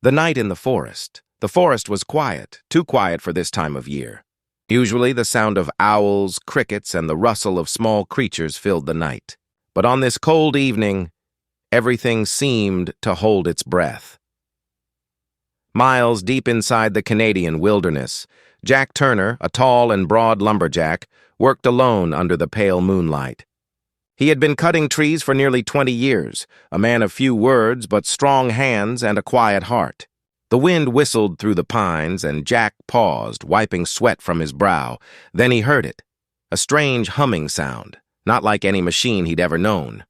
The night in the forest. The forest was quiet, too quiet for this time of year. Usually the sound of owls, crickets, and the rustle of small creatures filled the night. But on this cold evening, everything seemed to hold its breath. Miles deep inside the Canadian wilderness, Jack Turner, a tall and broad lumberjack, worked alone under the pale moonlight. He had been cutting trees for nearly 20 years, a man of few words but strong hands and a quiet heart. The wind whistled through the pines, and Jack paused, wiping sweat from his brow. Then he heard it, a strange humming sound, not like any machine he'd ever known.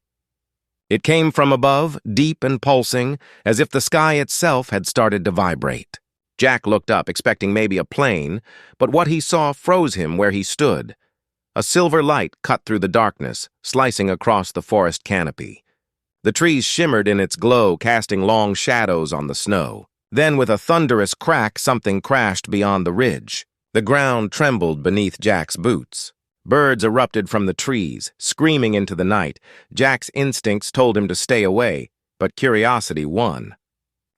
It came from above, deep and pulsing, as if the sky itself had started to vibrate. Jack looked up, expecting maybe a plane, but what he saw froze him where he stood. A silver light cut through the darkness, slicing across the forest canopy. The trees shimmered in its glow, casting long shadows on the snow. Then, with a thunderous crack, something crashed beyond the ridge. The ground trembled beneath Jack's boots. Birds erupted from the trees, screaming into the night. Jack's instincts told him to stay away, but curiosity won.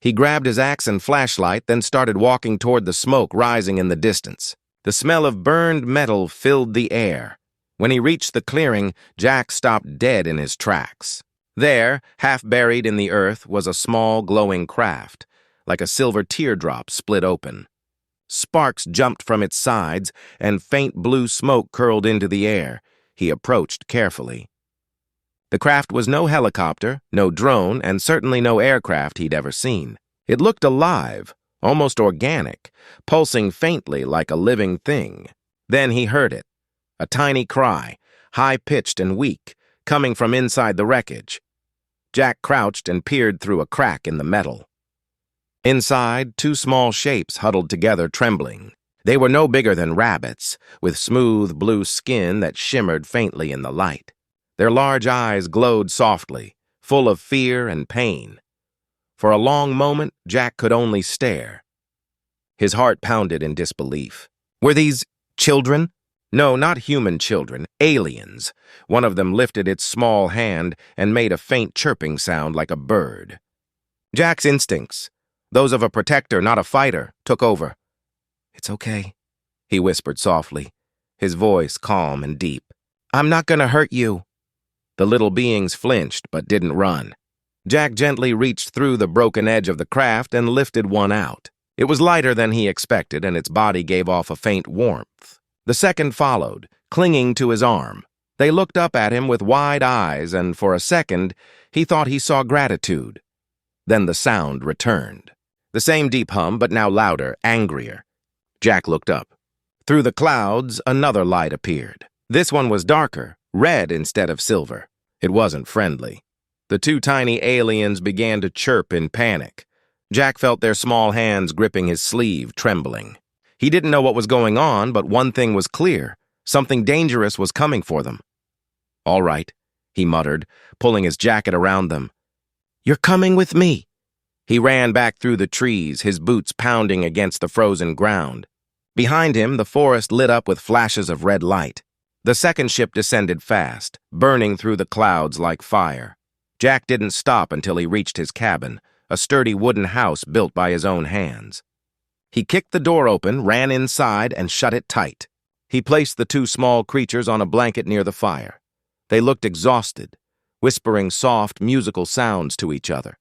He grabbed his axe and flashlight, then started walking toward the smoke rising in the distance. The smell of burned metal filled the air. When he reached the clearing, Jack stopped dead in his tracks. There, half buried in the earth, was a small, glowing craft, like a silver teardrop split open. Sparks jumped from its sides, and faint blue smoke curled into the air. He approached carefully. The craft was no helicopter, no drone, and certainly no aircraft he'd ever seen. It looked alive, almost organic, pulsing faintly like a living thing. Then he heard it, a tiny cry, high-pitched and weak, coming from inside the wreckage. Jack crouched and peered through a crack in the metal. Inside, two small shapes huddled together, trembling. They were no bigger than rabbits, with smooth blue skin that shimmered faintly in the light. Their large eyes glowed softly, full of fear and pain. For a long moment, Jack could only stare. His heart pounded in disbelief. Were these children? No, not human children, aliens. One of them lifted its small hand and made a faint chirping sound like a bird. Jack's instincts, those of a protector, not a fighter, took over. "It's okay," he whispered softly, his voice calm and deep. "I'm not gonna hurt you." The little beings flinched but didn't run. Jack gently reached through the broken edge of the craft and lifted one out. It was lighter than he expected, and its body gave off a faint warmth. The second followed, clinging to his arm. They looked up at him with wide eyes, and for a second, he thought he saw gratitude. Then the sound returned. The same deep hum, but now louder, angrier. Jack looked up. Through the clouds, another light appeared. This one was darker, red instead of silver. It wasn't friendly. The two tiny aliens began to chirp in panic. Jack felt their small hands gripping his sleeve, trembling. He didn't know what was going on, but one thing was clear. Something dangerous was coming for them. "All right," he muttered, pulling his jacket around them. "You're coming with me." He ran back through the trees, his boots pounding against the frozen ground. Behind him, the forest lit up with flashes of red light. The second ship descended fast, burning through the clouds like fire. Jack didn't stop until he reached his cabin, a sturdy wooden house built by his own hands. He kicked the door open, ran inside, and shut it tight. He placed the two small creatures on a blanket near the fire. They looked exhausted, whispering soft, musical sounds to each other.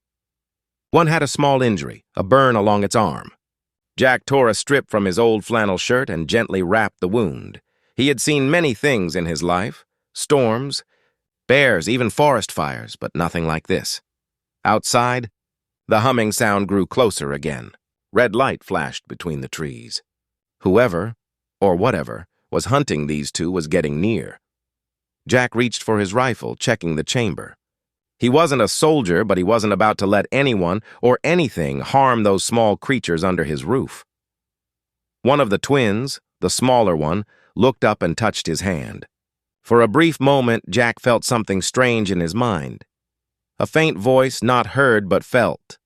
One had a small injury, a burn along its arm. Jack tore a strip from his old flannel shirt and gently wrapped the wound. He had seen many things in his life, storms, bears, even forest fires, but nothing like this. Outside, the humming sound grew closer again. Red light flashed between the trees. Whoever, or whatever, was hunting these two was getting near. Jack reached for his rifle, checking the chamber. He wasn't a soldier, but he wasn't about to let anyone or anything harm those small creatures under his roof. One of the twins, the smaller one, looked up and touched his hand. For a brief moment, Jack felt something strange in his mind. A faint voice, not heard but felt.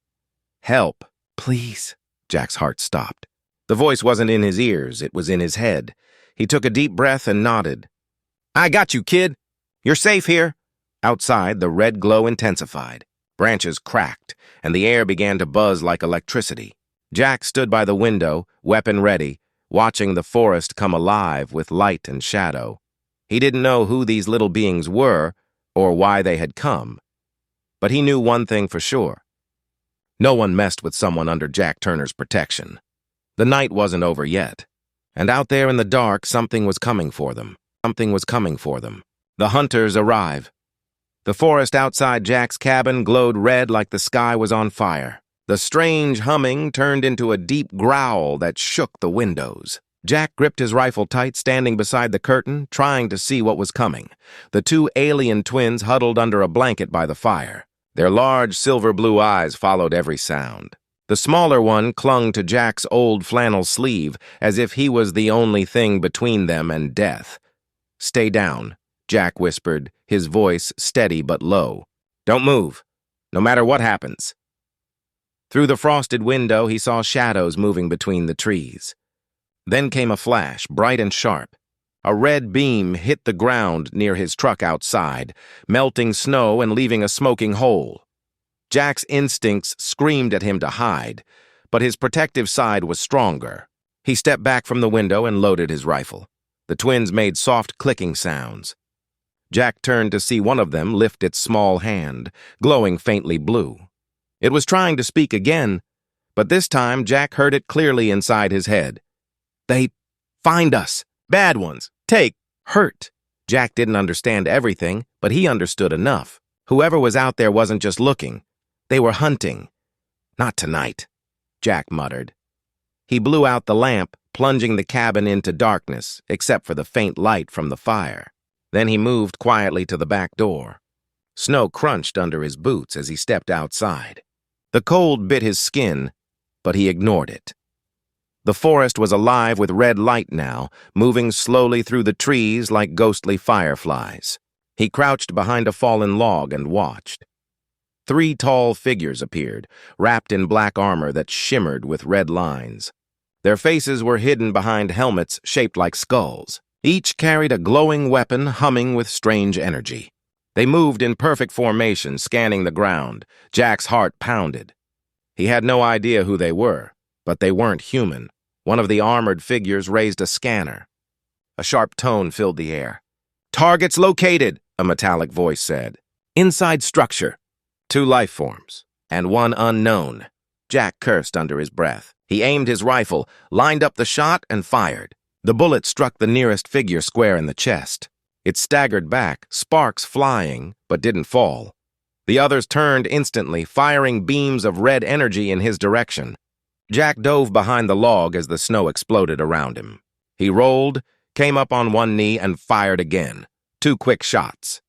"Help, please." Jack's heart stopped. The voice wasn't in his ears, it was in his head. He took a deep breath and nodded. "I got you, kid. You're safe here." Outside, the red glow intensified. Branches cracked, and the air began to buzz like electricity. Jack stood by the window, weapon ready, watching the forest come alive with light and shadow. He didn't know who these little beings were or why they had come. But he knew one thing for sure. No one messed with someone under Jack Turner's protection. The night wasn't over yet. And out there in the dark, something was coming for them. Something was coming for them. The hunters arrive. The forest outside Jack's cabin glowed red like the sky was on fire. The strange humming turned into a deep growl that shook the windows. Jack gripped his rifle tight, standing beside the curtain, trying to see what was coming. The two alien twins huddled under a blanket by the fire. Their large silver-blue eyes followed every sound. The smaller one clung to Jack's old flannel sleeve as if he was the only thing between them and death. "Stay down," Jack whispered, his voice steady but low. "Don't move, no matter what happens." Through the frosted window, he saw shadows moving between the trees. Then came a flash, bright and sharp. A red beam hit the ground near his truck outside, melting snow and leaving a smoking hole. Jack's instincts screamed at him to hide, but his protective side was stronger. He stepped back from the window and loaded his rifle. The twins made soft clicking sounds. Jack turned to see one of them lift its small hand, glowing faintly blue. It was trying to speak again, but this time Jack heard it clearly inside his head. "They find us. Bad ones. Take. Hurt." Jack didn't understand everything, but he understood enough. Whoever was out there wasn't just looking. They were hunting. "Not tonight," Jack muttered. He blew out the lamp, plunging the cabin into darkness, except for the faint light from the fire. Then he moved quietly to the back door. Snow crunched under his boots as he stepped outside. The cold bit his skin, but he ignored it. The forest was alive with red light now, moving slowly through the trees like ghostly fireflies. He crouched behind a fallen log and watched. 3 tall figures appeared, wrapped in black armor that shimmered with red lines. Their faces were hidden behind helmets shaped like skulls. Each carried a glowing weapon humming with strange energy. They moved in perfect formation, scanning the ground. Jack's heart pounded. He had no idea who they were, but they weren't human. One of the armored figures raised a scanner. A sharp tone filled the air. "Targets located," a metallic voice said. "Inside structure." 2 life forms, and 1 unknown. Jack cursed under his breath. He aimed his rifle, lined up the shot, and fired. The bullet struck the nearest figure square in the chest. It staggered back, sparks flying, but didn't fall. The others turned instantly, firing beams of red energy in his direction. Jack dove behind the log as the snow exploded around him. He rolled, came up on one knee, and fired again. 2 quick shots.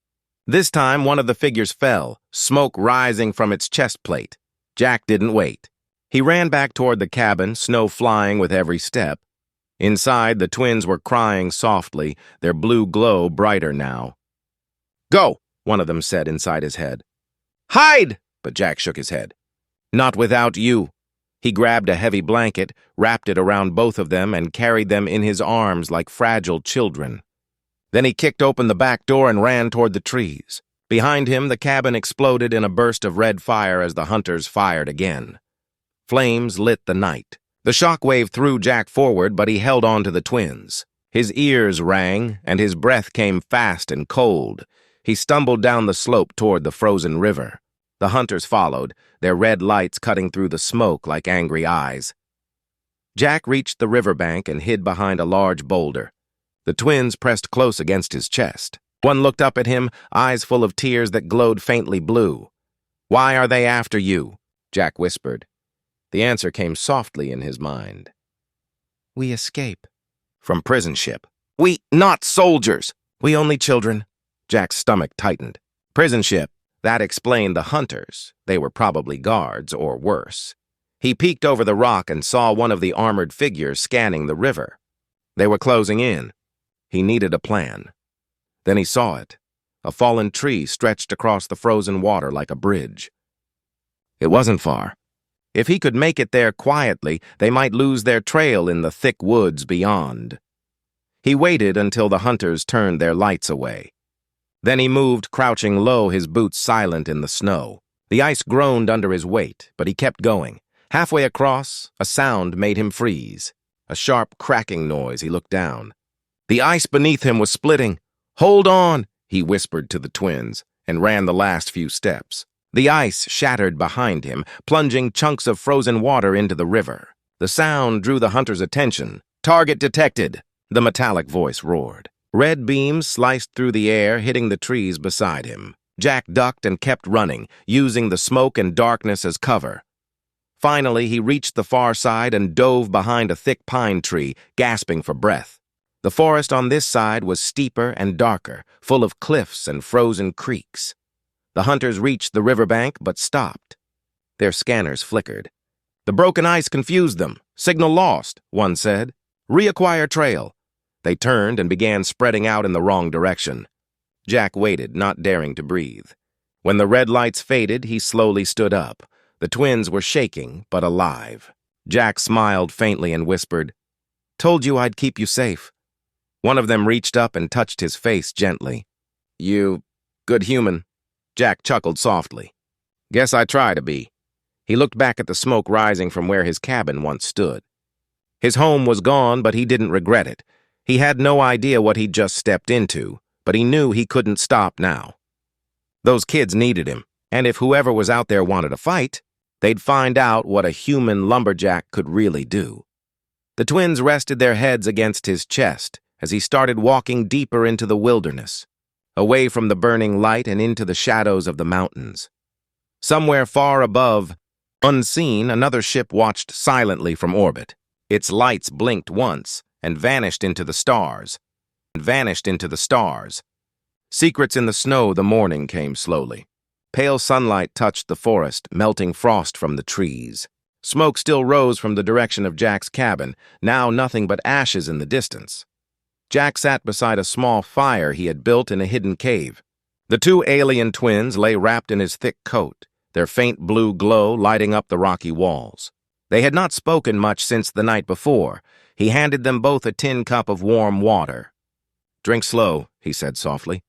This time, one of the figures fell, smoke rising from its chest plate. Jack didn't wait. He ran back toward the cabin, snow flying with every step. Inside, the twins were crying softly, their blue glow brighter now. "Go," one of them said inside his head. "Hide!" but Jack shook his head. "Not without you." He grabbed a heavy blanket, wrapped it around both of them, and carried them in his arms like fragile children. Then he kicked open the back door and ran toward the trees. Behind him, the cabin exploded in a burst of red fire as the hunters fired again. Flames lit the night. The shockwave threw Jack forward, but he held on to the twins. His ears rang, and his breath came fast and cold. He stumbled down the slope toward the frozen river. The hunters followed, their red lights cutting through the smoke like angry eyes. Jack reached the riverbank and hid behind a large boulder. The twins pressed close against his chest. One looked up at him, eyes full of tears that glowed faintly blue. "Why are they after you?" Jack whispered. The answer came softly in his mind. "We escape." "From prison ship." "We, not soldiers." "We only children." Jack's stomach tightened. "Prison ship." That explained the hunters. They were probably guards, or worse. He peeked over the rock and saw one of the armored figures scanning the river. They were closing in. He needed a plan. Then he saw it. A fallen tree stretched across the frozen water like a bridge. It wasn't far. If he could make it there quietly, they might lose their trail in the thick woods beyond. He waited until the hunters turned their lights away. Then he moved, crouching low, his boots silent in the snow. The ice groaned under his weight, but he kept going. Halfway across, a sound made him freeze. A sharp cracking noise. He looked down. The ice beneath him was splitting. "Hold on," he whispered to the twins, and ran the last few steps. The ice shattered behind him, plunging chunks of frozen water into the river. The sound drew the hunter's attention. "Target detected," the metallic voice roared. Red beams sliced through the air, hitting the trees beside him. Jack ducked and kept running, using the smoke and darkness as cover. Finally, he reached the far side and dove behind a thick pine tree, gasping for breath. The forest on this side was steeper and darker, full of cliffs and frozen creeks. The hunters reached the riverbank but stopped. Their scanners flickered. "The broken ice confused them. Signal lost," one said. "Reacquire trail." They turned and began spreading out in the wrong direction. Jack waited, not daring to breathe. When the red lights faded, he slowly stood up. The twins were shaking, but alive. Jack smiled faintly and whispered, "Told you I'd keep you safe." One of them reached up and touched his face gently. "You good human." Jack chuckled softly. "Guess I try to be." He looked back at the smoke rising from where his cabin once stood. His home was gone, but he didn't regret it. He had no idea what he'd just stepped into, but he knew he couldn't stop now. Those kids needed him, and if whoever was out there wanted a fight, they'd find out what a human lumberjack could really do. The twins rested their heads against his chest as he started walking deeper into the wilderness, away from the burning light and into the shadows of the mountains. Somewhere far above, unseen, another ship watched silently from orbit. Its lights blinked once and vanished into the stars. Secrets in the snow, the morning came slowly. Pale sunlight touched the forest, melting frost from the trees. Smoke still rose from the direction of Jack's cabin, now nothing but ashes in the distance. Jack sat beside a small fire he had built in a hidden cave. The two alien twins lay wrapped in his thick coat, their faint blue glow lighting up the rocky walls. They had not spoken much since the night before. He handed them both a tin cup of warm water. "Drink slow," he said softly.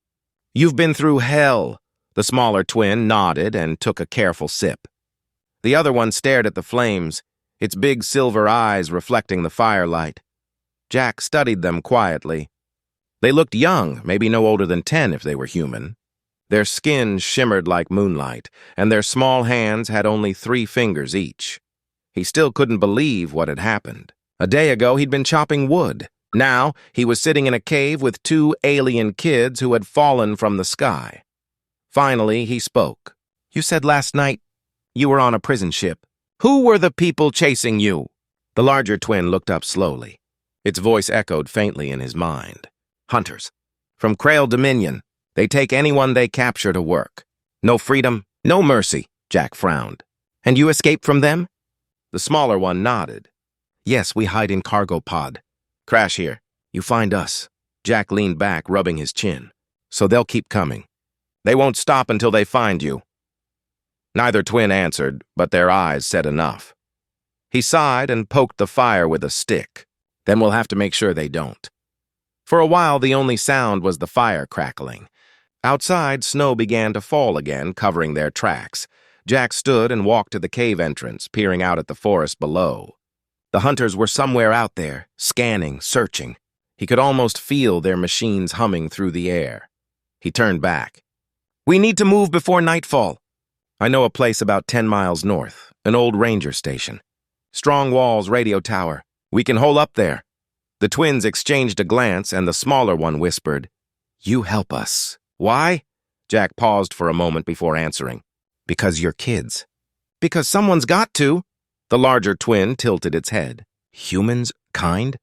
"You've been through hell." The smaller twin nodded and took a careful sip. The other one stared at the flames, its big silver eyes reflecting the firelight. Jack studied them quietly. They looked young, maybe no older than 10 if they were human. Their skin shimmered like moonlight, and their small hands had only 3 fingers each. He still couldn't believe what had happened. A day ago, he'd been chopping wood. Now, he was sitting in a cave with 2 alien kids who had fallen from the sky. Finally, he spoke. "You said last night you were on a prison ship. Who were the people chasing you?" The larger twin looked up slowly. Its voice echoed faintly in his mind. "Hunters. From Krail Dominion. They take anyone they capture to work. No freedom, no mercy," Jack frowned. "And you escaped from them?" The smaller one nodded. "Yes, we hide in cargo pod. Crash here. You find us." Jack leaned back, rubbing his chin. "So they'll keep coming. They won't stop until they find you." Neither twin answered, but their eyes said enough. He sighed and poked the fire with a stick. "Then we'll have to make sure they don't." For a while, the only sound was the fire crackling. Outside, snow began to fall again, covering their tracks. Jack stood and walked to the cave entrance, peering out at the forest below. The hunters were somewhere out there, scanning, searching. He could almost feel their machines humming through the air. He turned back. "We need to move before nightfall. I know a place about 10 miles north, an old ranger station. Strong walls, radio tower. We can hole up there." The twins exchanged a glance, and the smaller one whispered, "You help us." "Why?" Jack paused for a moment before answering. "Because you're kids." "Because someone's got to." The larger twin tilted its head. "Humans kind?"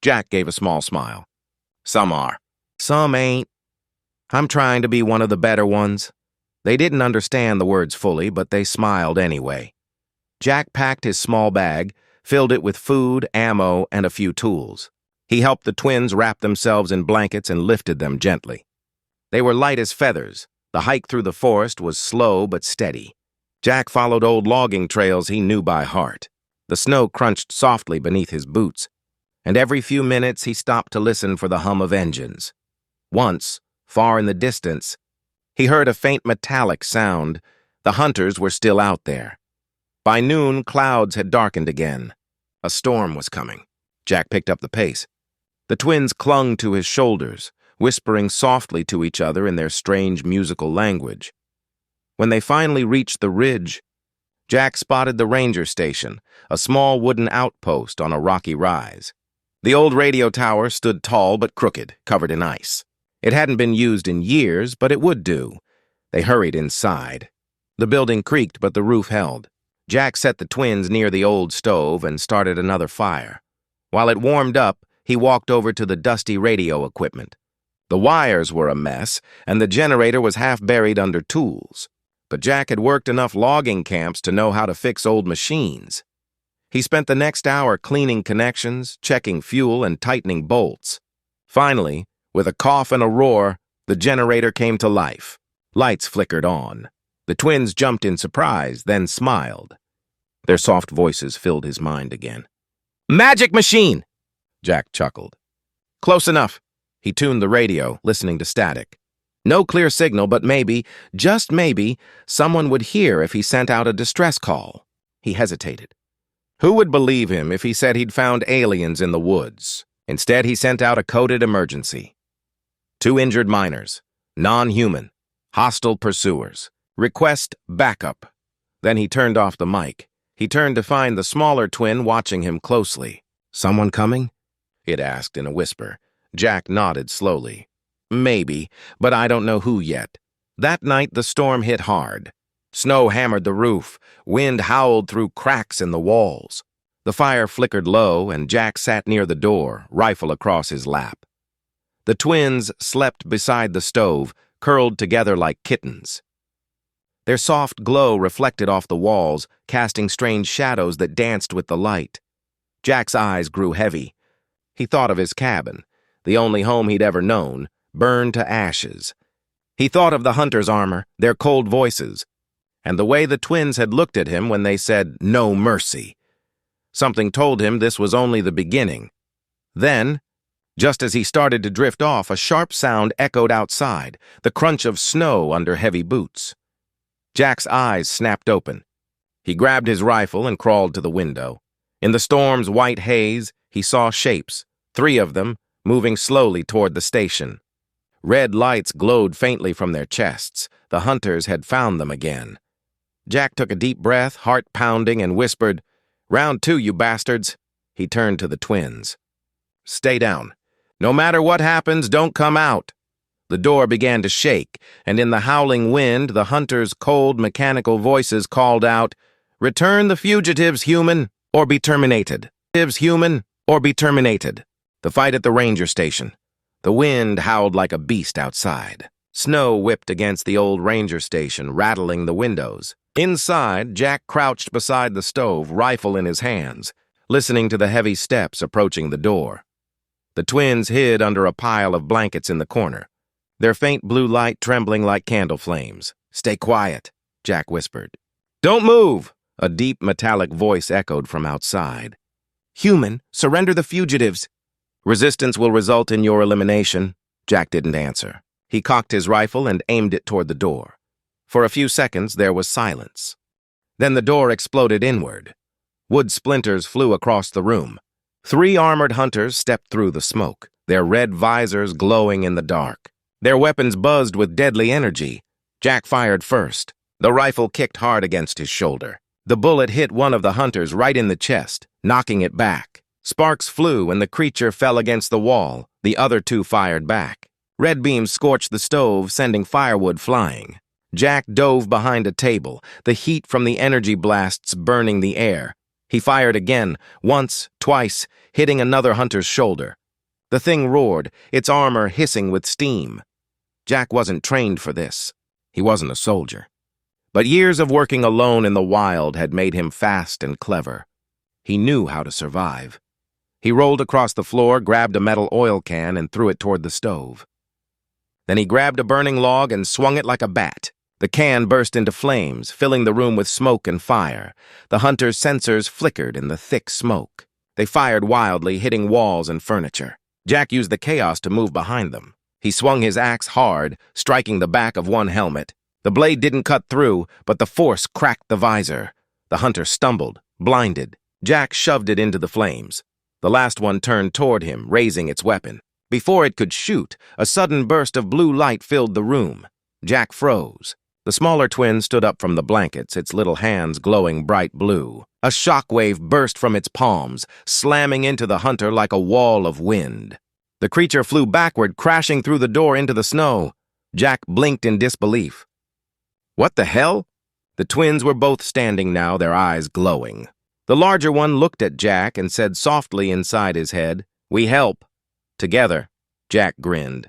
Jack gave a small smile. "Some are. Some ain't. I'm trying to be one of the better ones." They didn't understand the words fully, but they smiled anyway. Jack packed his small bag, filled it with food, ammo, and a few tools. He helped the twins wrap themselves in blankets and lifted them gently. They were light as feathers. The hike through the forest was slow but steady. Jack followed old logging trails he knew by heart. The snow crunched softly beneath his boots, and every few minutes he stopped to listen for the hum of engines. Once, far in the distance, he heard a faint metallic sound, The hunters were still out there. By noon, clouds had darkened again. A storm was coming. Jack picked up the pace. The twins clung to his shoulders, whispering softly to each other in their strange musical language. When they finally reached the ridge, Jack spotted the ranger station, a small wooden outpost on a rocky rise. The old radio tower stood tall but crooked, covered in ice. It hadn't been used in years, but it would do. They hurried inside. The building creaked, but the roof held. Jack set the twins near the old stove and started another fire. While it warmed up, he walked over to the dusty radio equipment. The wires were a mess, and the generator was half buried under tools. But Jack had worked enough logging camps to know how to fix old machines. He spent the next hour cleaning connections, checking fuel, and tightening bolts. Finally, with a cough and a roar, the generator came to life. Lights flickered on. The twins jumped in surprise, then smiled. Their soft voices filled his mind again. "Magic machine!" Jack chuckled. "Close enough." He tuned the radio, listening to static. No clear signal, but maybe, just maybe, someone would hear if he sent out a distress call. He hesitated. Who would believe him if he said he'd found aliens in the woods? Instead, he sent out a coded emergency. 2 injured miners. Non-human. Hostile pursuers. Request backup. Then he turned off the mic. He turned to find the smaller twin watching him closely. "Someone coming?" it asked in a whisper. Jack nodded slowly. "Maybe, but I don't know who yet." That night, the storm hit hard. Snow hammered the roof. Wind howled through cracks in the walls. The fire flickered low, and Jack sat near the door, rifle across his lap. The twins slept beside the stove, curled together like kittens. Their soft glow reflected off the walls, casting strange shadows that danced with the light. Jack's eyes grew heavy. He thought of his cabin, the only home he'd ever known, burned to ashes. He thought of the hunter's armor, their cold voices, and the way the twins had looked at him when they said, "No mercy." Something told him this was only the beginning. Then, just as he started to drift off, a sharp sound echoed outside, the crunch of snow under heavy boots. Jack's eyes snapped open. He grabbed his rifle and crawled to the window. In the storm's white haze, he saw shapes, 3 of them, moving slowly toward the station. Red lights glowed faintly from their chests. The hunters had found them again. Jack took a deep breath, heart pounding, and whispered, "Round 2, you bastards." He turned to the twins. "Stay down. No matter what happens, don't come out." The door began to shake, and in the howling wind, the hunters' cold, mechanical voices called out, "Return the fugitives, human, or be terminated. Fugitives, human, or be terminated." The fight at the ranger station. The wind howled like a beast outside. Snow whipped against the old ranger station, rattling the windows. Inside, Jack crouched beside the stove, rifle in his hands, listening to the heavy steps approaching the door. The twins hid under a pile of blankets in the corner, their faint blue light trembling like candle flames. "Stay quiet," Jack whispered. "Don't move," a deep metallic voice echoed from outside. "Human, surrender the fugitives." "Resistance will result in your elimination." Jack didn't answer. He cocked his rifle and aimed it toward the door. For a few seconds, there was silence. Then the door exploded inward. Wood splinters flew across the room. 3 armored hunters stepped through the smoke, their red visors glowing in the dark. Their weapons buzzed with deadly energy. Jack fired first. The rifle kicked hard against his shoulder. The bullet hit one of the hunters right in the chest, knocking it back. Sparks flew and the creature fell against the wall. The other 2 fired back. Red beams scorched the stove, sending firewood flying. Jack dove behind a table, the heat from the energy blasts burning the air. He fired again, once, twice, hitting another hunter's shoulder. The thing roared, its armor hissing with steam. Jack wasn't trained for this. He wasn't a soldier. But years of working alone in the wild had made him fast and clever. He knew how to survive. He rolled across the floor, grabbed a metal oil can, and threw it toward the stove. Then he grabbed a burning log and swung it like a bat. The can burst into flames, filling the room with smoke and fire. The hunters' sensors flickered in the thick smoke. They fired wildly, hitting walls and furniture. Jack used the chaos to move behind them. He swung his axe hard, striking the back of one helmet. The blade didn't cut through, but the force cracked the visor. The hunter stumbled, blinded. Jack shoved it into the flames. The last one turned toward him, raising its weapon. Before it could shoot, a sudden burst of blue light filled the room. Jack froze. The smaller twin stood up from the blankets, its little hands glowing bright blue. A shockwave burst from its palms, slamming into the hunter like a wall of wind. The creature flew backward, crashing through the door into the snow. Jack blinked in disbelief. What the hell? The twins were both standing now, their eyes glowing. The larger one looked at Jack and said softly inside his head, "We help." Together. Jack grinned.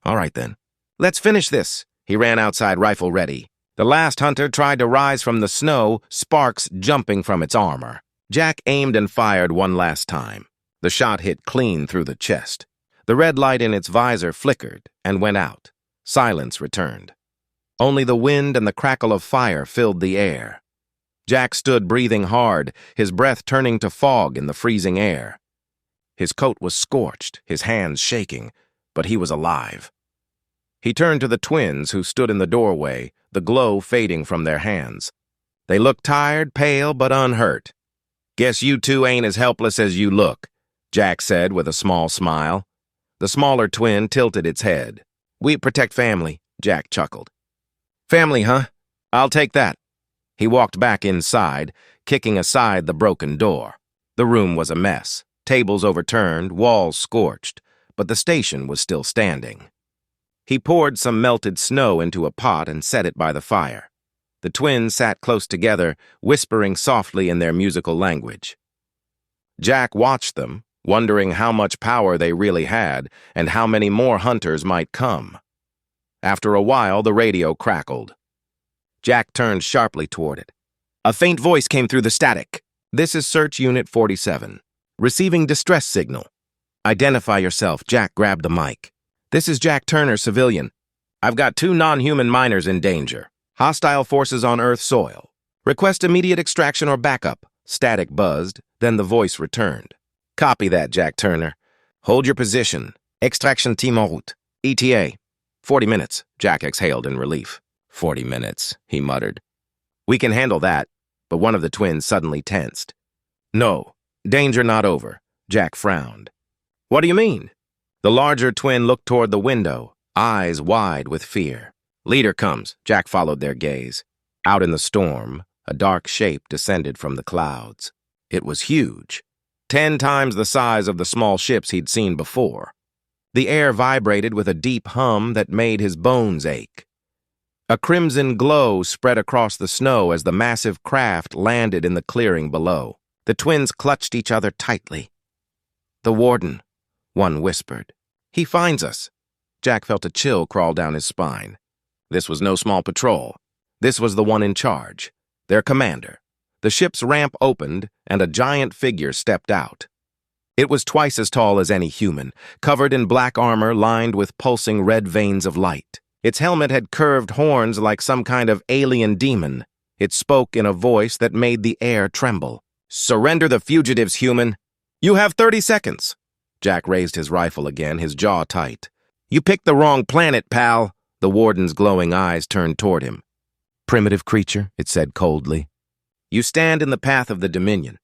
"All right then. Let's finish this." He ran outside, rifle ready. The last hunter tried to rise from the snow, sparks jumping from its armor. Jack aimed and fired one last time. The shot hit clean through the chest. The red light in its visor flickered and went out. Silence returned. Only the wind and the crackle of fire filled the air. Jack stood breathing hard, his breath turning to fog in the freezing air. His coat was scorched, his hands shaking, but he was alive. He turned to the twins who stood in the doorway, the glow fading from their hands. They looked tired, pale, but unhurt. "Guess you two ain't as helpless as you look," Jack said with a small smile. The smaller twin tilted its head. "We protect family," Jack chuckled. "Family, huh? I'll take that." He walked back inside, kicking aside the broken door. The room was a mess. Tables overturned, walls scorched, but the station was still standing. He poured some melted snow into a pot and set it by the fire. The twins sat close together, whispering softly in their musical language. Jack watched them, wondering how much power they really had and how many more hunters might come. After a while, the radio crackled. Jack turned sharply toward it. A faint voice came through the static. "This is Search Unit 47. Receiving distress signal." "Identify yourself." Jack grabbed the mic. "This is Jack Turner, civilian. I've got 2 non-human miners in danger. Hostile forces on Earth soil. Request immediate extraction or backup." Static buzzed, then the voice returned. "Copy that, Jack Turner. Hold your position. Extraction team en route. ETA. 40 minutes, Jack exhaled in relief. 40 minutes, he muttered. "We can handle that," but one of the twins suddenly tensed. "No, danger not over," Jack frowned. "What do you mean?" The larger twin looked toward the window, eyes wide with fear. "Leader comes," Jack followed their gaze. Out in the storm, a dark shape descended from the clouds. It was huge, 10 times the size of the small ships he'd seen before. The air vibrated with a deep hum that made his bones ache. A crimson glow spread across the snow as the massive craft landed in the clearing below. The twins clutched each other tightly. "The warden," one whispered. "He finds us." Jack felt a chill crawl down his spine. This was no small patrol. This was the one in charge, their commander. The ship's ramp opened, and a giant figure stepped out. It was twice as tall as any human, covered in black armor lined with pulsing red veins of light. Its helmet had curved horns like some kind of alien demon. It spoke in a voice that made the air tremble. "Surrender the fugitives, human. You have 30 seconds. Jack raised his rifle again, his jaw tight. "You picked the wrong planet, pal." The warden's glowing eyes turned toward him. "Primitive creature," it said coldly. "You stand in the path of the Dominion.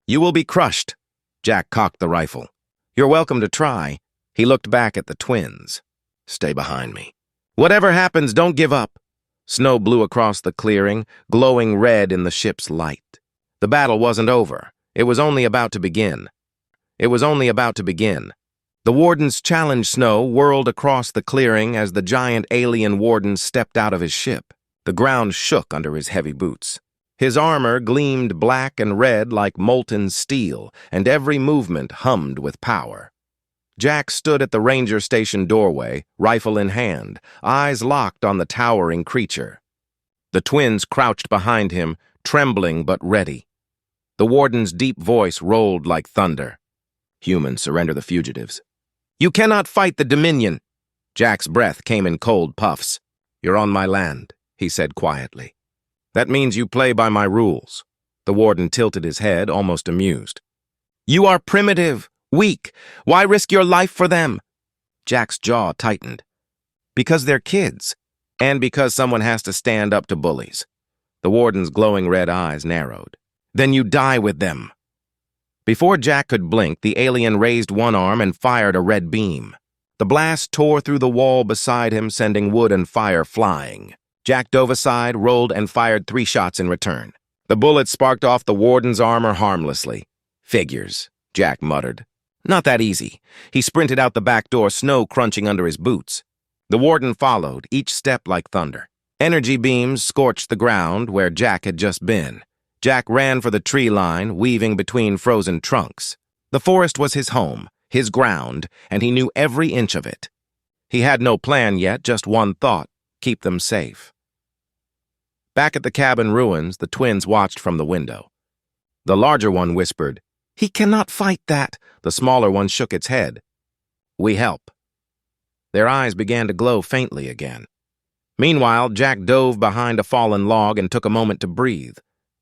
You will be crushed." Jack cocked the rifle. "You're welcome to try." He looked back at the twins. "Stay behind me. Whatever happens, don't give up." Snow blew across the clearing, glowing red in the ship's light. The battle wasn't over. It was only about to begin. It was only about to begin. The warden's challenge snow whirled across the clearing as the giant alien warden stepped out of his ship. The ground shook under his heavy boots. His armor gleamed black and red like molten steel, and every movement hummed with power. Jack stood at the ranger station doorway, rifle in hand, eyes locked on the towering creature. The twins crouched behind him, trembling but ready. The warden's deep voice rolled like thunder. "Humans, surrender the fugitives." "You cannot fight the Dominion." Jack's breath came in cold puffs. "You're on my land," he said quietly. "That means you play by my rules." The warden tilted his head, almost amused. "You are primitive, weak. Why risk your life for them?" Jack's jaw tightened. "Because they're kids. And because someone has to stand up to bullies. The warden's glowing red eyes narrowed. Then you die with them. Before Jack could blink, the alien raised one arm and fired a red beam. The blast tore through the wall beside him, sending wood and fire flying. Jack dove aside, rolled, and fired 3 shots in return. The bullets sparked off the warden's armor harmlessly. Figures, Jack muttered. Not that easy. He sprinted out the back door, snow crunching under his boots. The warden followed, each step like thunder. Energy beams scorched the ground where Jack had just been. Jack ran for the tree line, weaving between frozen trunks. The forest was his home, his ground, and he knew every inch of it. He had no plan yet, just one thought: keep them safe. Back at the cabin ruins, the twins watched from the window. The larger one whispered, "He cannot fight that." The smaller one shook its head. "We help." Their eyes began to glow faintly again. Meanwhile, Jack dove behind a fallen log and took a moment to breathe.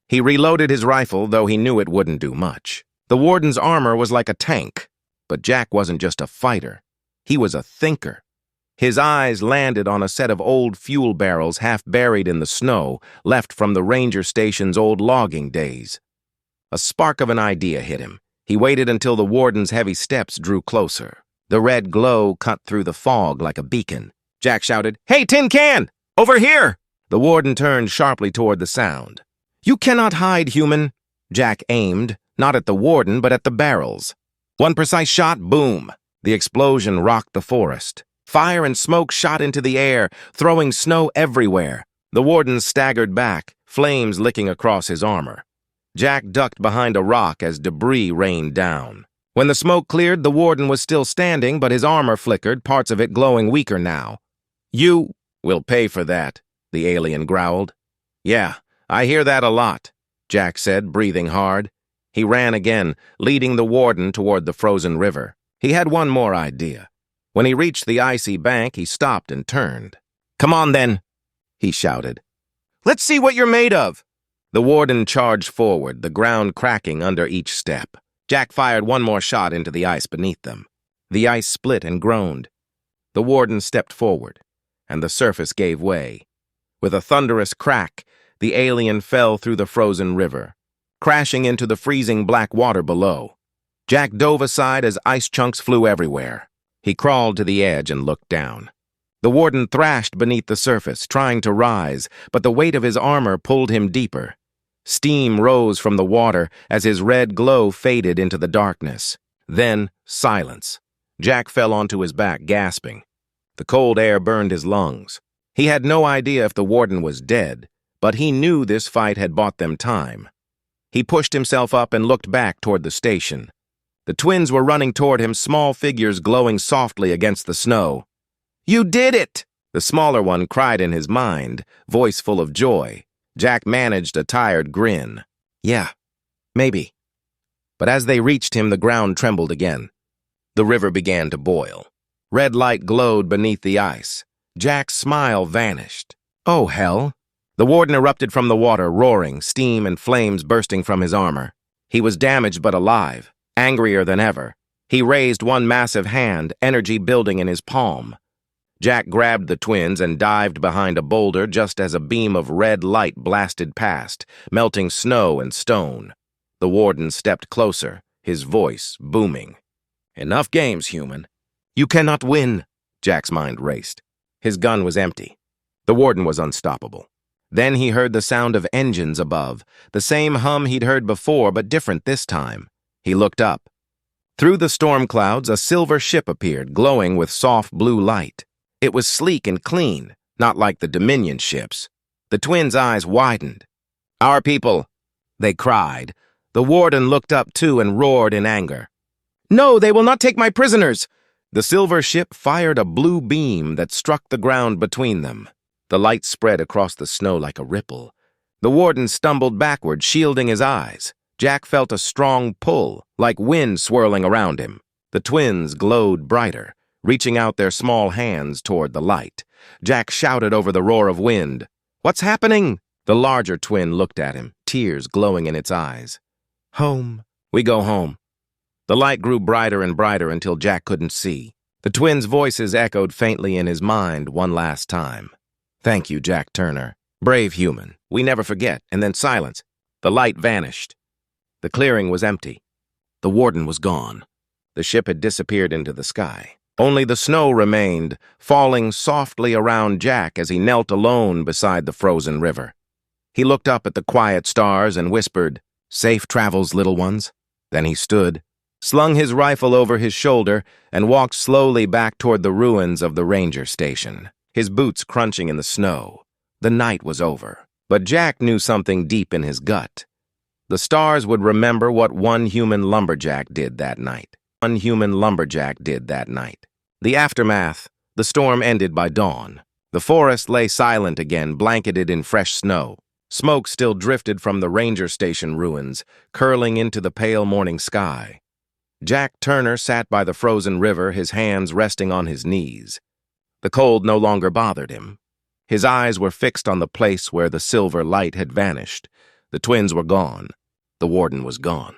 He reloaded his rifle, though he knew it wouldn't do much. The warden's armor was like a tank, but Jack wasn't just a fighter. He was a thinker. His eyes landed on a set of old fuel barrels half buried in the snow, left from the ranger station's old logging days. A spark of an idea hit him. He waited until the warden's heavy steps drew closer. The red glow cut through the fog like a beacon. Jack shouted, "Hey, tin can! Over here!" The warden turned sharply toward the sound. "You cannot hide, human." Jack aimed, not at the warden, but at the barrels. One precise shot, boom. The explosion rocked the forest. Fire and smoke shot into the air, throwing snow everywhere. The warden staggered back, flames licking across his armor. Jack ducked behind a rock as debris rained down. When the smoke cleared, the warden was still standing, but his armor flickered, parts of it glowing weaker now. "You will pay for that," the alien growled. "Yeah, I hear that a lot," Jack said, breathing hard. He ran again, leading the warden toward the frozen river. He had one more idea. When he reached the icy bank, he stopped and turned. "Come on, then," he shouted. "Let's see what you're made of." The warden charged forward, the ground cracking under each step. Jack fired one more shot into the ice beneath them. The ice split and groaned. The warden stepped forward, and the surface gave way. With a thunderous crack, the alien fell through the frozen river, crashing into the freezing black water below. Jack dove aside as ice chunks flew everywhere. He crawled to the edge and looked down. The warden thrashed beneath the surface, trying to rise, but the weight of his armor pulled him deeper. Steam rose from the water as his red glow faded into the darkness. Then, silence. Jack fell onto his back, gasping. The cold air burned his lungs. He had no idea if the warden was dead, but he knew this fight had bought them time. He pushed himself up and looked back toward the station. The twins were running toward him, small figures glowing softly against the snow. "You did it!" The smaller one cried in his mind, voice full of joy. Jack managed a tired grin. "Yeah, maybe." But as they reached him, the ground trembled again. The river began to boil. Red light glowed beneath the ice. Jack's smile vanished. "Oh, hell." The warden erupted from the water, roaring, steam and flames bursting from his armor. He was damaged but alive, angrier than ever. He raised one massive hand, energy building in his palm. Jack grabbed the twins and dived behind a boulder just as a beam of red light blasted past, melting snow and stone. The warden stepped closer, his voice booming. "Enough games, human. You cannot win." Jack's mind raced. His gun was empty. The warden was unstoppable. Then he heard the sound of engines above, the same hum he'd heard before, but different this time. He looked up. Through the storm clouds, a silver ship appeared, glowing with soft blue light. It was sleek and clean, not like the Dominion ships. The twins' eyes widened. "Our people," they cried. The warden looked up too and roared in anger. "No, they will not take my prisoners!" The silver ship fired a blue beam that struck the ground between them. The light spread across the snow like a ripple. The warden stumbled backward, shielding his eyes. Jack felt a strong pull, like wind swirling around him. The twins glowed brighter, reaching out their small hands toward the light. Jack shouted over the roar of wind, "What's happening?" The larger twin looked at him, tears glowing in its eyes. "Home. We go home." The light grew brighter and brighter until Jack couldn't see. The twins' voices echoed faintly in his mind one last time. Thank you, Jack Turner. Brave human. We never forget. And then silence. The light vanished. The clearing was empty. The warden was gone. The ship had disappeared into the sky. Only the snow remained, falling softly around Jack as he knelt alone beside the frozen river. He looked up at the quiet stars and whispered, "Safe travels, little ones." Then he stood, slung his rifle over his shoulder, and walked slowly back toward the ruins of the ranger station, his boots crunching in the snow. The night was over, but Jack knew something deep in his gut. The stars would remember what one human lumberjack did that night. One human lumberjack did that night. The aftermath. The storm ended by dawn. The forest lay silent again, blanketed in fresh snow. Smoke still drifted from the ranger station ruins, curling into the pale morning sky. Jack Turner sat by the frozen river, his hands resting on his knees. The cold no longer bothered him. His eyes were fixed on the place where the silver light had vanished. The twins were gone. The warden was gone.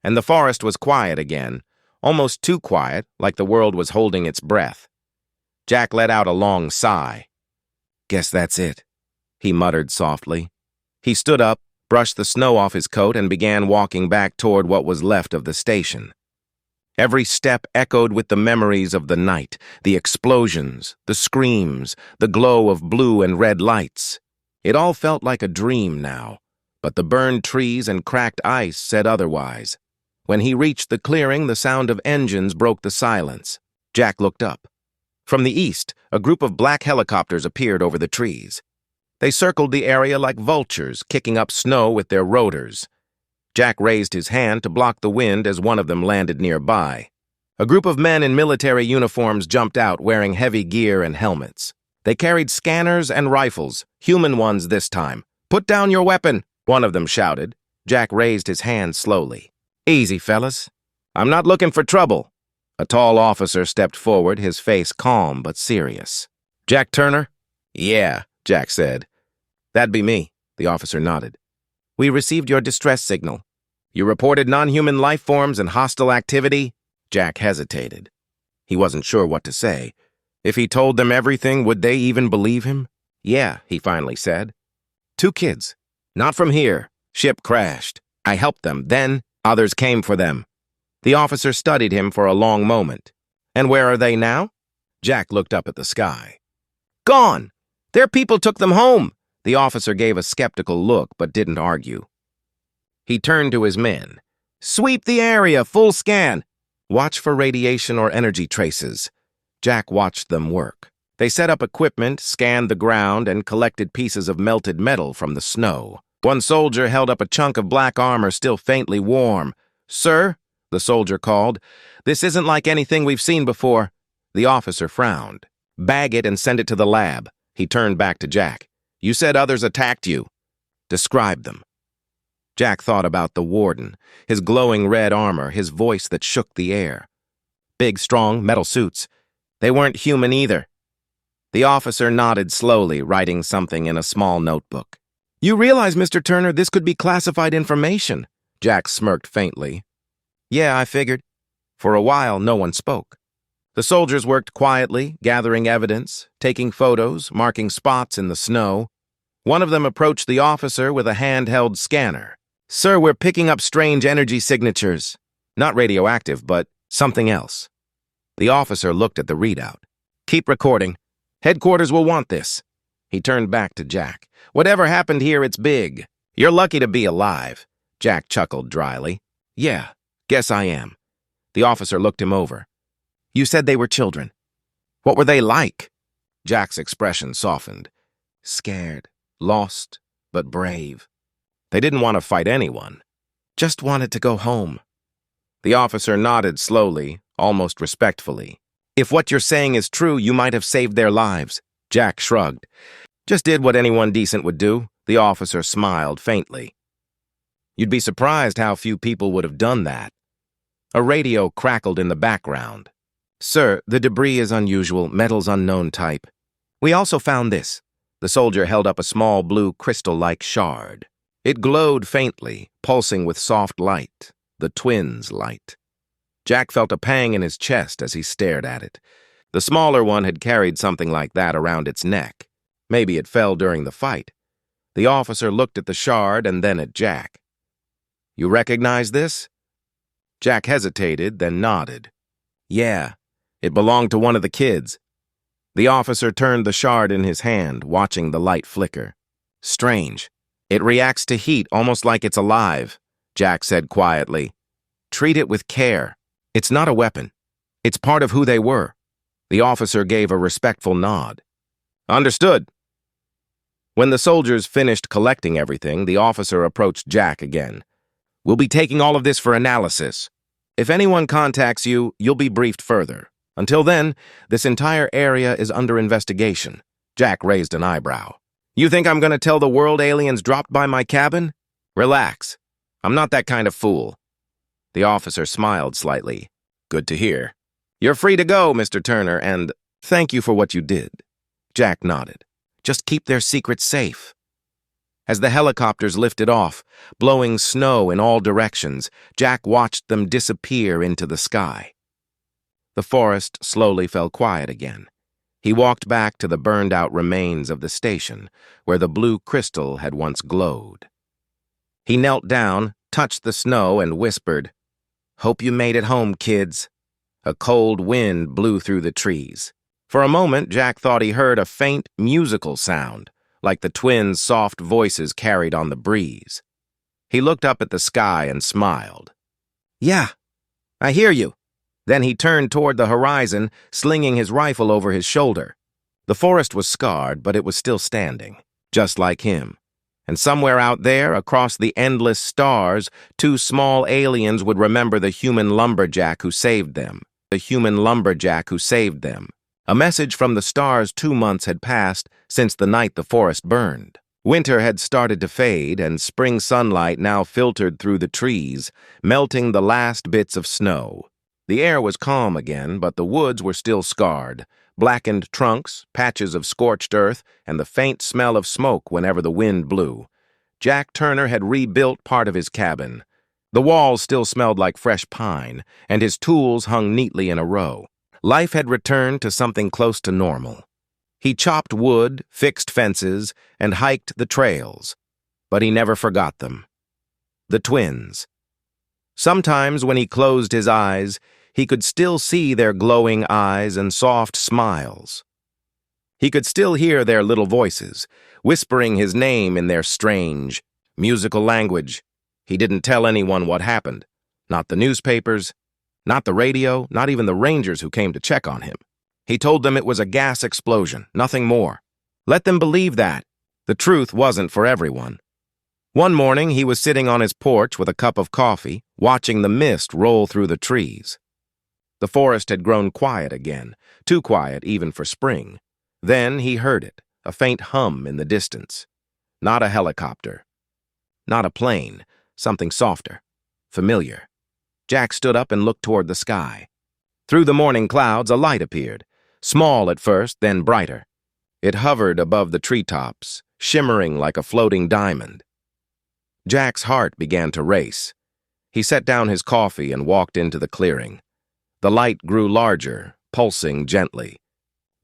And the forest was quiet again, almost too quiet, like the world was holding its breath. Jack let out a long sigh. "Guess that's it," he muttered softly. He stood up, brushed the snow off his coat, and began walking back toward what was left of the station. Every step echoed with the memories of the night, the explosions, the screams, the glow of blue and red lights. It all felt like a dream now, but the burned trees and cracked ice said otherwise. When he reached the clearing, the sound of engines broke the silence. Jack looked up. From the east, a group of black helicopters appeared over the trees. They circled the area like vultures, kicking up snow with their rotors. Jack raised his hand to block the wind as one of them landed nearby. A group of men in military uniforms jumped out, wearing heavy gear and helmets. They carried scanners and rifles, human ones this time. "Put down your weapon," one of them shouted. Jack raised his hand slowly. "Easy, fellas. I'm not looking for trouble." A tall officer stepped forward, his face calm but serious. "Jack Turner?" "Yeah," Jack said. "That'd be me," the officer nodded. "We received your distress signal. You reported non-human life forms and hostile activity?" Jack hesitated. He wasn't sure what to say. If he told them everything, would they even believe him? "Yeah," he finally said. "2 kids. Not from here. Ship crashed. I helped them. Then others came for them." The officer studied him for a long moment. "And where are they now?" Jack looked up at the sky. "Gone! Their people took them home." The officer gave a skeptical look but didn't argue. He turned to his men. "Sweep the area, full scan. Watch for radiation or energy traces." Jack watched them work. They set up equipment, scanned the ground, and collected pieces of melted metal from the snow. One soldier held up a chunk of black armor still faintly warm. "Sir," the soldier called, "this isn't like anything we've seen before." The officer frowned. "Bag it and send it to the lab." He turned back to Jack. "You said others attacked you. Describe them." Jack thought about the warden, his glowing red armor, his voice that shook the air. Big, strong, metal suits. They weren't human either. The officer nodded slowly, writing something in a small notebook. "You realize, Mr. Turner, this could be classified information." Jack smirked faintly. "Yeah, I figured." For a while, no one spoke. The soldiers worked quietly, gathering evidence, taking photos, marking spots in the snow. One of them approached the officer with a handheld scanner. "Sir, we're picking up strange energy signatures. Not radioactive, but something else." The officer looked at the readout. "Keep recording. Headquarters will want this." He turned back to Jack. "Whatever happened here, it's big. You're lucky to be alive." Jack chuckled dryly. "Yeah, guess I am." The officer looked him over. "You said they were children. What were they like?" Jack's expression softened. "Scared, lost, but brave. They didn't want to fight anyone. Just wanted to go home." The officer nodded slowly, almost respectfully. "If what you're saying is true, you might have saved their lives." Jack shrugged. "Just did what anyone decent would do." The officer smiled faintly. "You'd be surprised how few people would have done that." A radio crackled in the background. "Sir, the debris is unusual, metals unknown type. We also found this." The soldier held up a small blue crystal-like shard. It glowed faintly, pulsing with soft light, the twins' light. Jack felt a pang in his chest as he stared at it. The smaller one had carried something like that around its neck. Maybe it fell during the fight. The officer looked at the shard and then at Jack. "You recognize this?" Jack hesitated, then nodded. "Yeah, it belonged to one of the kids." The officer turned the shard in his hand, watching the light flicker. "Strange. It reacts to heat almost like it's alive," Jack said quietly. "Treat it with care. It's not a weapon. It's part of who they were." The officer gave a respectful nod. "Understood." When the soldiers finished collecting everything, the officer approached Jack again. "We'll be taking all of this for analysis. If anyone contacts you, you'll be briefed further. Until then, this entire area is under investigation." Jack raised an eyebrow. "You think I'm going to tell the world aliens dropped by my cabin? Relax. I'm not that kind of fool." The officer smiled slightly. "Good to hear. You're free to go, Mr. Turner, and thank you for what you did." Jack nodded. "Just keep their secrets safe." As the helicopters lifted off, blowing snow in all directions, Jack watched them disappear into the sky. The forest slowly fell quiet again. He walked back to the burned-out remains of the station, where the blue crystal had once glowed. He knelt down, touched the snow, and whispered, "Hope you made it home, kids." A cold wind blew through the trees. For a moment, Jack thought he heard a faint musical sound, like the twins' soft voices carried on the breeze. He looked up at the sky and smiled. "Yeah, I hear you." Then he turned toward the horizon, slinging his rifle over his shoulder. The forest was scarred, but it was still standing, just like him. And somewhere out there, across the endless stars, two small aliens would remember the human lumberjack who saved them. The human lumberjack who saved them. A message from the stars 2 months had passed since the night the forest burned. Winter had started to fade, and spring sunlight now filtered through the trees, melting the last bits of snow. The air was calm again, but the woods were still scarred. Blackened trunks, patches of scorched earth, and the faint smell of smoke whenever the wind blew. Jack Turner had rebuilt part of his cabin. The walls still smelled like fresh pine, and his tools hung neatly in a row. Life had returned to something close to normal. He chopped wood, fixed fences, and hiked the trails. But he never forgot them. The twins. Sometimes when he closed his eyes, he could still see their glowing eyes and soft smiles. He could still hear their little voices, whispering his name in their strange, musical language. He didn't tell anyone what happened. Not the newspapers, not the radio, not even the rangers who came to check on him. He told them it was a gas explosion, nothing more. Let them believe that. The truth wasn't for everyone. One morning, he was sitting on his porch with a cup of coffee, watching the mist roll through the trees. The forest had grown quiet again, too quiet even for spring. Then he heard it, a faint hum in the distance. Not a helicopter. Not a plane, something softer, familiar. Jack stood up and looked toward the sky. Through the morning clouds, a light appeared, small at first, then brighter. It hovered above the treetops, shimmering like a floating diamond. Jack's heart began to race. He set down his coffee and walked into the clearing. The light grew larger, pulsing gently.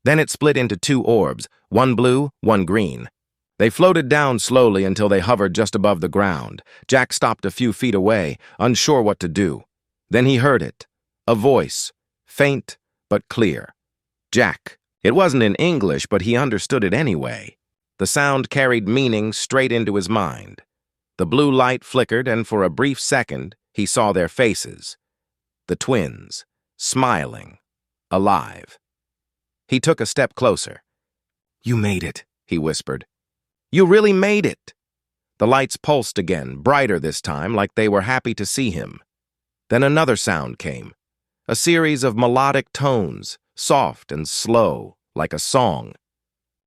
Then it split into 2 orbs, one blue, one green. They floated down slowly until they hovered just above the ground. Jack stopped a few feet away, unsure what to do. Then he heard it, a voice, faint but clear. Jack. It wasn't in English, but he understood it anyway. The sound carried meaning straight into his mind. The blue light flickered, and for a brief second, he saw their faces. The twins, smiling, alive. He took a step closer. "You made it," he whispered. "You really made it." The lights pulsed again, brighter this time, like they were happy to see him. Then another sound came, a series of melodic tones, soft and slow, like a song.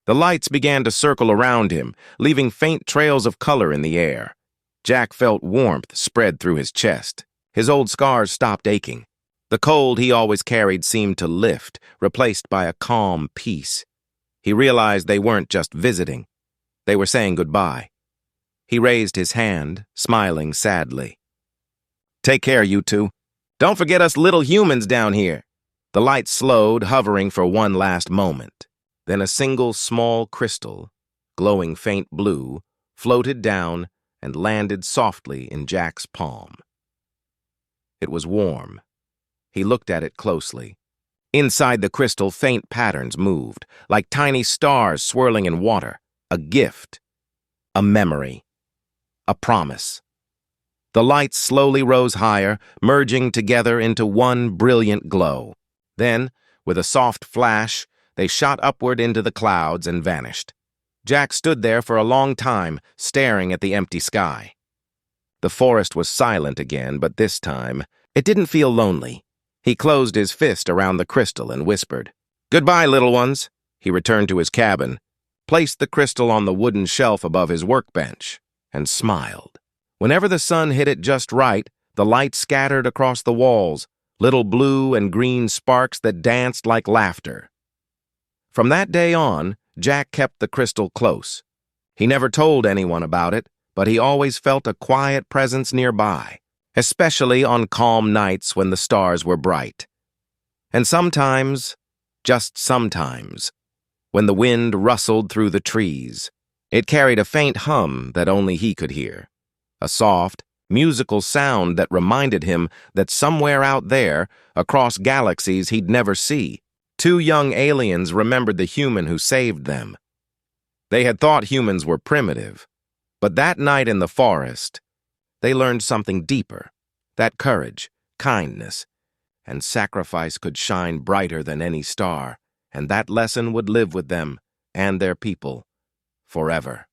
The lights began to circle around him, leaving faint trails of color in the air. Jack felt warmth spread through his chest. His old scars stopped aching. The cold he always carried seemed to lift, replaced by a calm peace. He realized they weren't just visiting. They were saying goodbye. He raised his hand, smiling sadly. "Take care, you two. Don't forget us little humans down here." The light slowed, hovering for one last moment. Then a single small crystal, glowing faint blue, floated down and landed softly in Jack's palm. It was warm. He looked at it closely. Inside the crystal, faint patterns moved, like tiny stars swirling in water. A gift. A memory. A promise. The lights slowly rose higher, merging together into one brilliant glow. Then, with a soft flash, they shot upward into the clouds and vanished. Jack stood there for a long time, staring at the empty sky. The forest was silent again, but this time, it didn't feel lonely. He closed his fist around the crystal and whispered, "Goodbye, little ones." He returned to his cabin, placed the crystal on the wooden shelf above his workbench, and smiled. Whenever the sun hit it just right, the light scattered across the walls, little blue and green sparks that danced like laughter. From that day on, Jack kept the crystal close. He never told anyone about it, but he always felt a quiet presence nearby, especially on calm nights when the stars were bright. And sometimes, just sometimes, when the wind rustled through the trees, it carried a faint hum that only he could hear, a soft, musical sound that reminded him that somewhere out there, across galaxies he'd never see, two young aliens remembered the human who saved them. They had thought humans were primitive, but that night in the forest, they learned something deeper, that courage, kindness, and sacrifice could shine brighter than any star, and that lesson would live with them and their people forever.